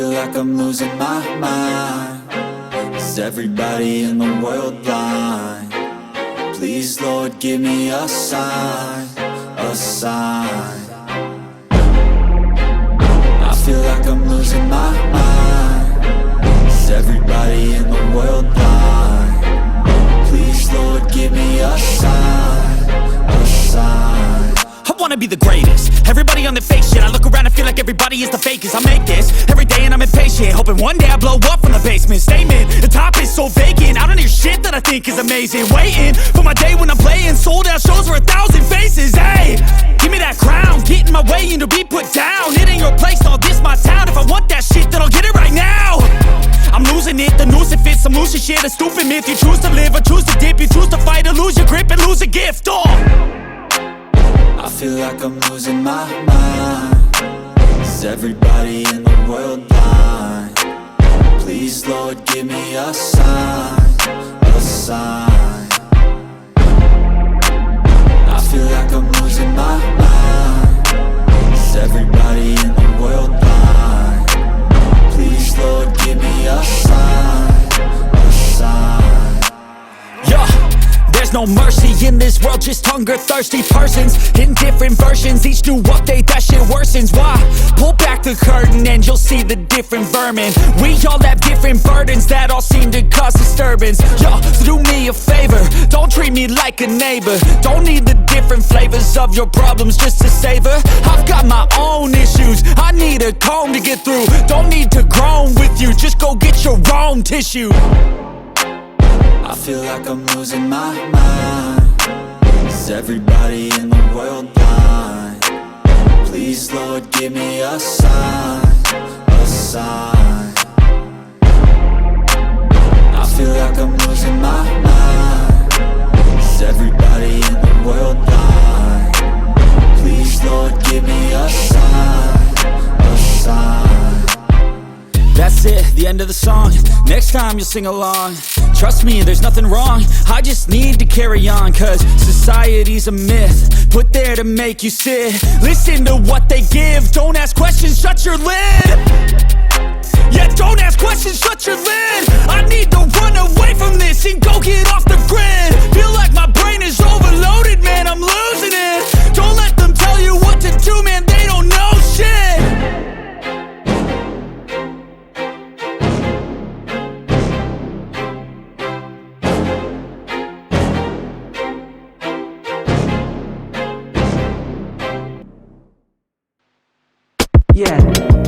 feel like I'm losing my mind. Is everybody in the world blind? Please, Lord, give me a sign, a sign. I feel like I'm losing my mind. Is everybody in the world blind? Please, Lord, give me a sign, a sign. I wanna be the greatest. Everybody on their fake shit. I look around and feel like everybody is the fakest. I make this every day and I'm impatient, hoping one day I blow up from the basement. Statement, the top is so vacant. I don't hear shit that I think is amazing. Waiting for my day when I'm playing sold out shows for 1,000 faces. Hey, give me that crown, get in my way and to be put down. It ain't your place, all this my town. If I want that shit, then I'll get it right now. I'm losing it, the noose it fits. I'm losing shit, a stupid myth. You choose to live or choose to dip. You choose to fight or lose your grip and lose a gift. I feel like I'm losing my mind. Is everybody in the world blind? Please, Lord, give me a sign, a sign. I feel like I'm losing my mind. Is everybody in the world blind? Please, Lord, give me a sign, a sign. Yeah. There's no mercy in this world, just hunger-thirsty persons in different versions, each new update, that shit worsens. Why? Pull back the curtain and you'll see the different vermin. We all have different burdens that all seem to cause disturbance. Yo, do me a favor, don't treat me like a neighbor. Don't need the different flavors of your problems just to savor. I've got my own issues, I need a comb to get through. Don't need to groan with you, just go get your own tissue. I feel like I'm losing my mind. Is everybody in the world blind? Please, Lord, give me a sign, a sign. I feel like I'm losing my mind. Is everybody in the world blind? Please, Lord, give me a sign, a sign. That's it, the end of the song. Next time you'll sing along. Trust me, there's nothing wrong. I just need to carry on, cause society's a myth put there to make you sit. Listen to what they give. Don't ask questions, shut your lid. Yeah, don't ask questions, shut your lid. I need to run away from this and go get off the grid. Feel like my brain is overloaded, man, I'm losing it. Don't let them tell you what to do, man, they don't know shit. Yeah.